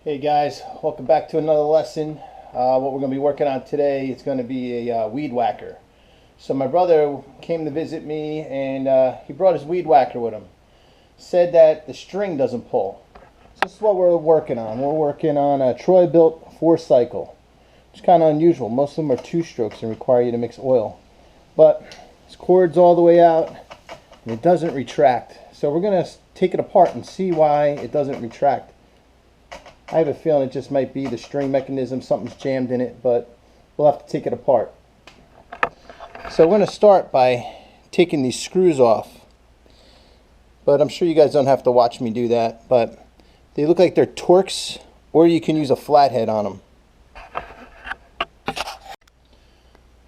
Hey guys, welcome back to another lesson. What we're going to be working on today is going to be a weed whacker. So my brother came to visit me and he brought his weed whacker with him. Said that the string doesn't pull. So this is what we're working on. We're working on a Troy-built 4-cycle. It's kind of unusual. Most of them are 2-strokes and require you to mix oil. But this cord's all the way out and it doesn't retract. So we're going to take it apart and see why it doesn't retract. I have a feeling it just might be the string mechanism, something's jammed in it, but we'll have to take it apart. So we're going to start by taking these screws off. But I'm sure you guys don't have to watch me do that, but they look like they're Torx, or you can use a flathead on them.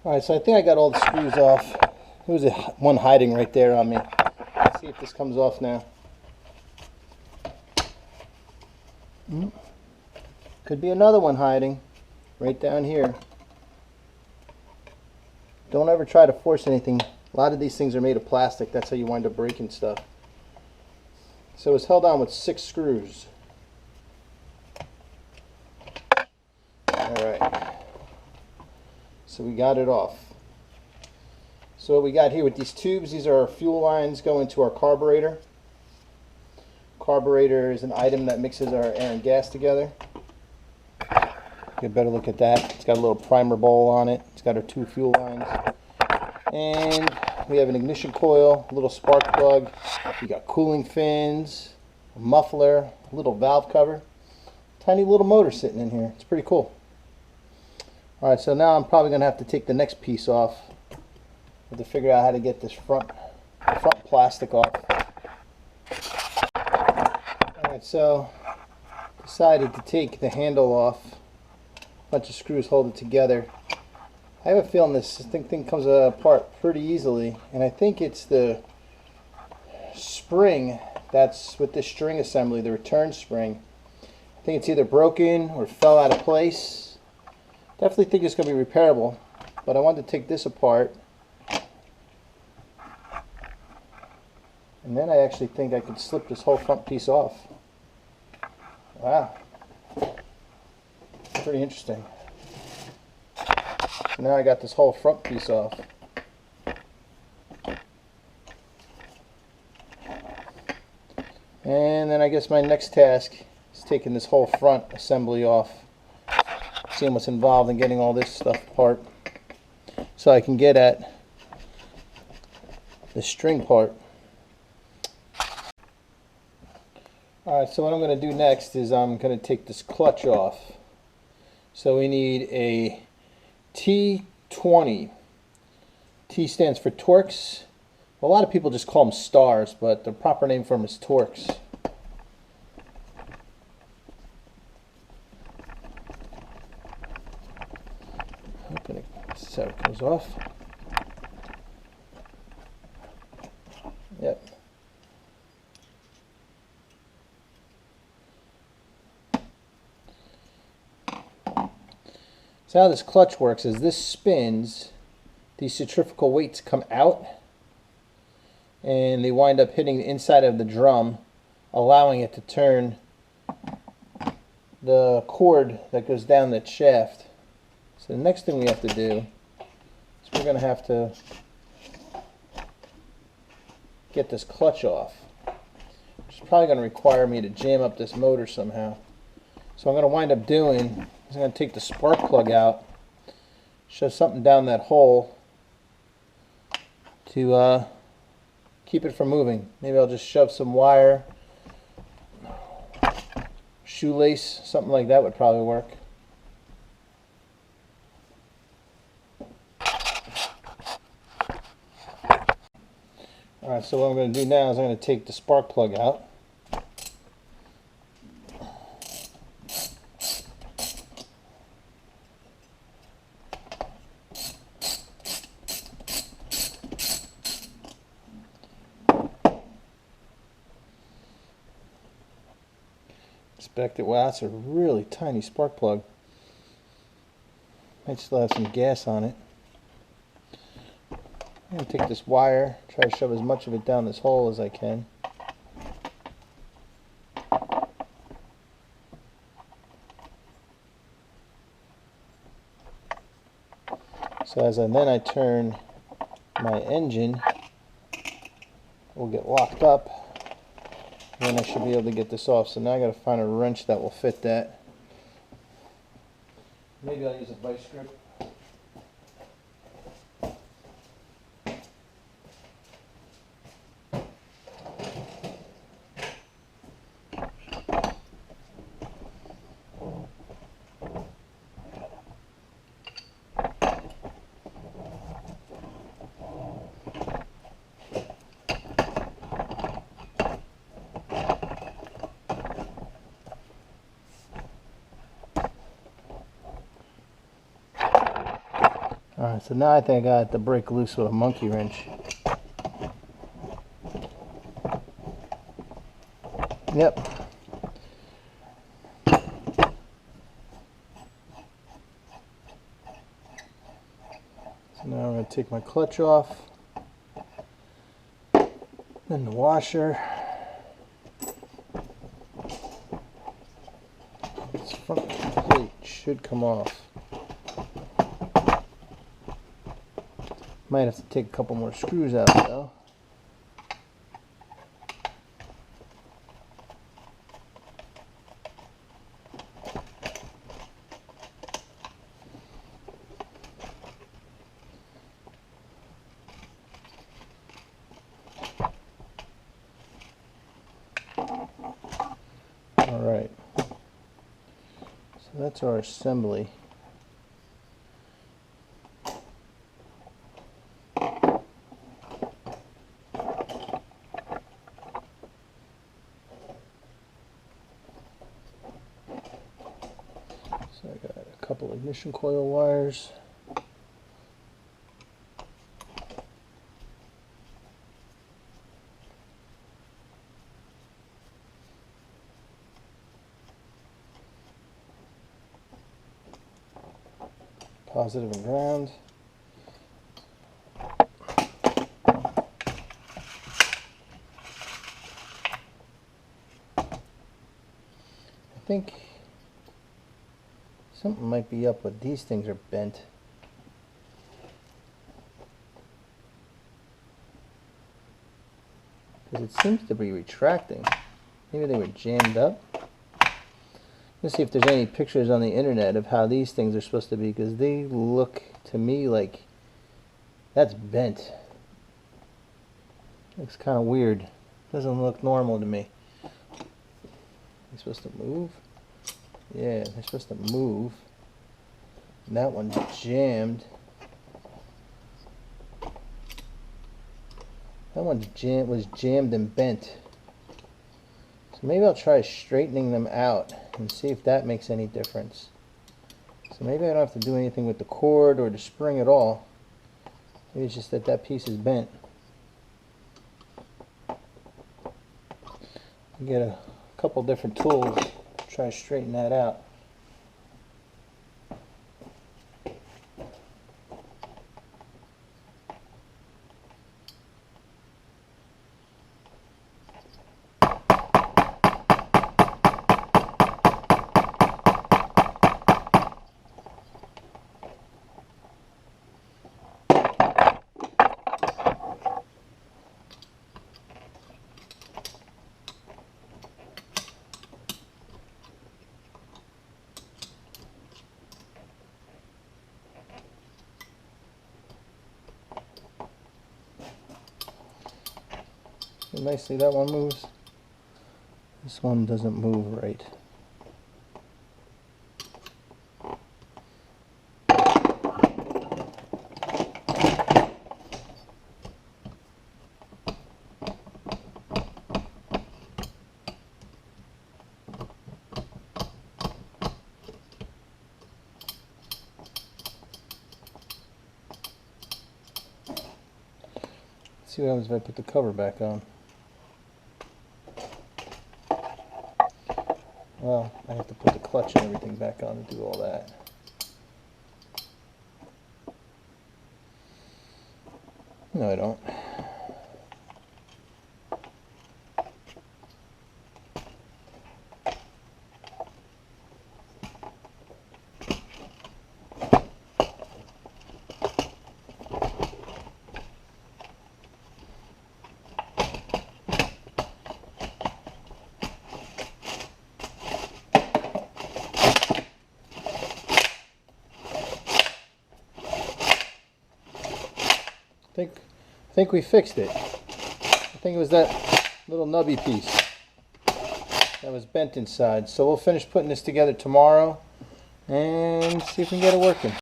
Alright, so I think I got all the screws off. There was one hiding right there on me. Let's see if this comes off now. Could be another one hiding right down here. Don't ever try to force anything. A lot of these things are made of plastic. That's how you wind up breaking stuff. So it's held on with 6 screws. Alright. So we got it off. So what we got here with these tubes, these are our fuel lines going to our carburetor. Carburetor is an item that mixes our air and gas together. Get a better look at that. It's got a little primer bowl on it. It's got our 2 fuel lines. And we have an ignition coil, a little spark plug. We got cooling fins, a muffler, a little valve cover. Tiny little motor sitting in here. It's pretty cool. Alright, so now I'm probably going to have to take the next piece off. I have to figure out how to get this front plastic off. Alright, so decided to take the handle off. Bunch of screws hold it together. I have a feeling this thing comes apart pretty easily, and I think it's the spring that's with this string assembly, the return spring. I think it's either broken or fell out of place. Definitely think it's going to be repairable, but I wanted to take this apart, and then I actually think I could slip this whole front piece off. Wow. Pretty interesting. So now I got this whole front piece off. And then I guess my next task is taking this whole front assembly off, seeing what's involved in getting all this stuff apart, so I can get at the string part. Alright, so what I'm going to do next is I'm going to take this clutch off. So we need a T20. T stands for Torx. A lot of people just call them stars, but the proper name for them is Torx. Hoping this is how it comes off. Yep. So how this clutch works is this spins, these centrifugal weights come out and they wind up hitting the inside of the drum, allowing it to turn the cord that goes down that shaft. So the next thing we have to do is we're going to have to get this clutch off, which is probably going to require me to jam up this motor somehow. So I'm going to wind up doing, I'm going to take the spark plug out, shove something down that hole to keep it from moving. Maybe I'll just shove some wire, shoelace, something like that would probably work. Alright, so what I'm going to do now is I'm going to take the spark plug out. Inspect it. Wow, that's a really tiny spark plug. Might still have some gas on it. I'm going to take this wire, try to shove as much of it down this hole as I can. So then I turn my engine, will get locked up, then I should be able to get this off. So now I got to find a wrench that will fit that. Maybe I'll use a vice grip. Alright, so now I think I got the brake loose with a monkey wrench. Yep. So now I'm going to take my clutch off, then the washer. This front plate should come off. Might have to take a couple more screws out though. Alright, so that's our assembly. So I got a couple ignition coil wires. Positive and ground. I think something might be up, but these things are bent. Because it seems to be retracting. Maybe they were jammed up. Let's see if there's any pictures on the internet of how these things are supposed to be, because they look to me like that's bent. Looks kind of weird. Doesn't look normal to me. They're supposed to move? Yeah, they're supposed to move. And that one's jammed. That one's was jammed and bent. So maybe I'll try straightening them out and see if that makes any difference. So maybe I don't have to do anything with the cord or the spring at all. Maybe it's just that that piece is bent. Get a couple different tools, try to straighten that out. Nicely, that one moves. This one doesn't move right. Let's see what happens if I put the cover back on. Well, I have to put the clutch and everything back on to do all that. No, I don't. think we fixed it. I think it was that little nubby piece that was bent inside. So we'll finish putting this together tomorrow and see if we can get it working.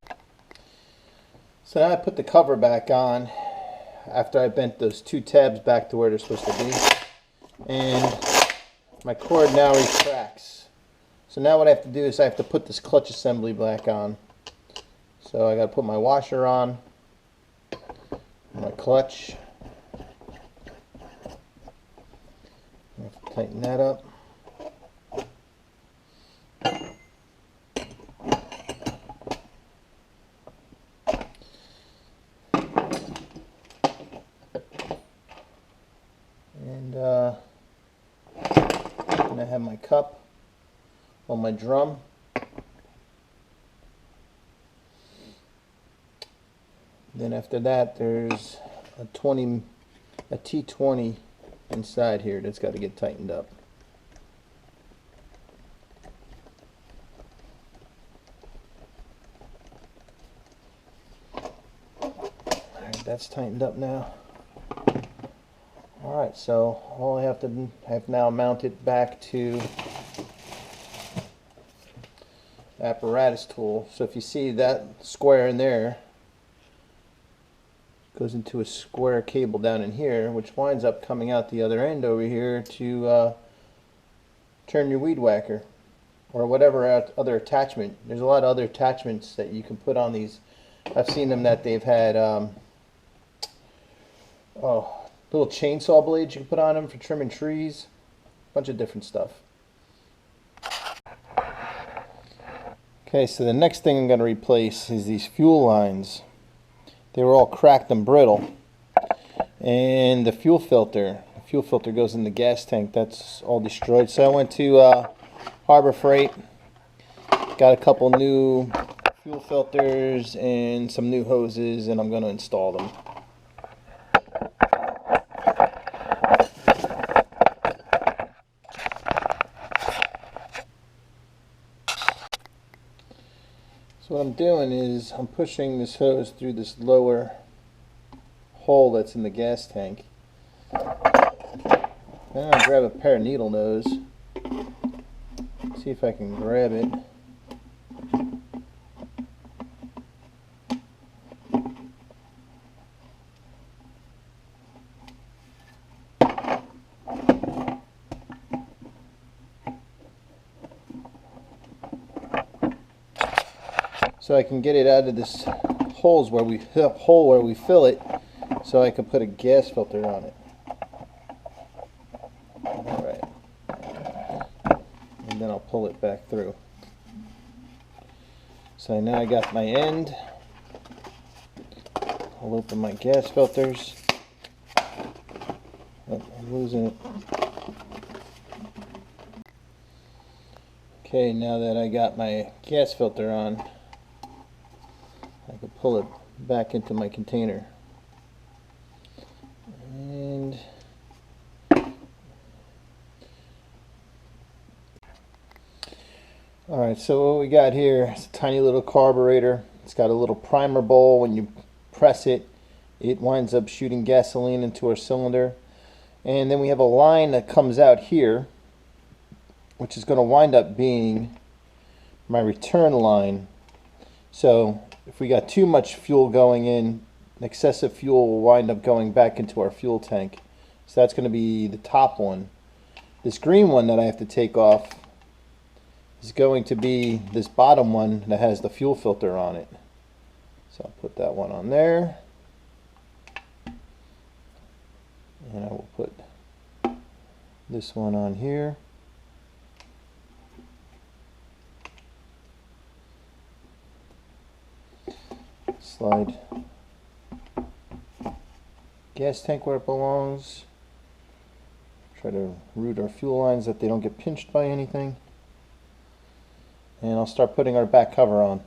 So now I put the cover back on after I bent those two tabs back to where they're supposed to be. And my cord now retracts. So now what I have to do is I have to put this clutch assembly back on. So I got to put my washer on, my clutch. I have to tighten that up. And I have my cup on my drum. Then after that, there's a T20 inside here that's got to get tightened up. Alright, that's tightened up now. Alright, so all I have to have now mounted back to the apparatus tool. So if you see that square in there, goes into a square cable down in here, which winds up coming out the other end over here to turn your weed whacker or whatever other attachment. There's a lot of other attachments that you can put on these. I've seen them that they've had little chainsaw blades you can put on them for trimming trees. A bunch of different stuff. Okay, so the next thing I'm going to replace is these fuel lines. They were all cracked and brittle. And the fuel filter goes in the gas tank. That's all destroyed. So I went to Harbor Freight, got a couple new fuel filters and some new hoses, and I'm going to install them. So what I'm doing is I'm pushing this hose through this lower hole that's in the gas tank. Then I'll grab a pair of needle nose, see if I can grab it. So I can get it out of this hole where we fill it, so I can put a gas filter on it. Alright. And then I'll pull it back through. So now I got my end. I'll open my gas filters. Oh, I'm losing it. Okay, now that I got my gas filter on, I can pull it back into my container. And alright, so what we got here is a tiny little carburetor. It's got a little primer bowl. When you press it, it winds up shooting gasoline into our cylinder. And then we have a line that comes out here, which is going to wind up being my return line. So if we got too much fuel going in, excessive fuel will wind up going back into our fuel tank. So that's going to be the top one. This green one that I have to take off is going to be this bottom one that has the fuel filter on it. So I'll put that one on there. And I will put this one on here. Slide gas tank where it belongs. Try to route our fuel lines that they don't get pinched by anything. And I'll start putting our back cover on.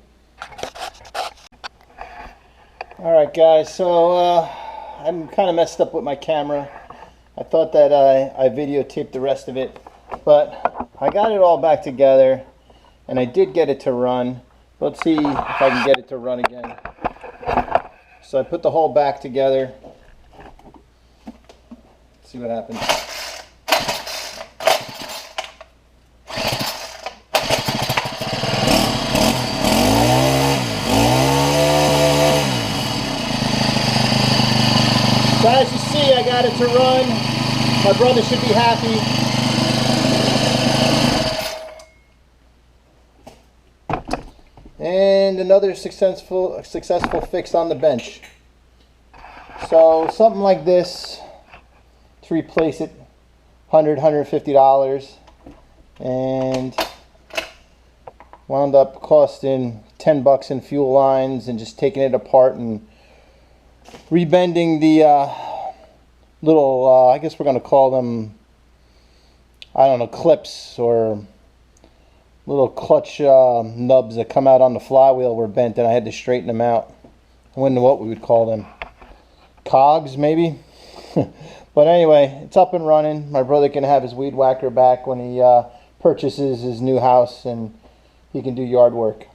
Alright guys, so I'm kind of messed up with my camera. I thought that I videotaped the rest of it, but I got it all back together and I did get it to run. Let's see if I can get it to run again. So I put the whole back together. See what happens. So as you see, I got it to run. My brother should be happy. And another successful fix on the bench. So something like this to replace it, $150, and wound up costing $10 in fuel lines and just taking it apart and rebending the little, I guess we're going to call them, I don't know, clips or little clutch nubs that come out on the flywheel were bent, and I had to straighten them out. I wouldn't know what we would call them. Cogs, maybe? But anyway, it's up and running. My brother can have his weed whacker back when he purchases his new house, and he can do yard work.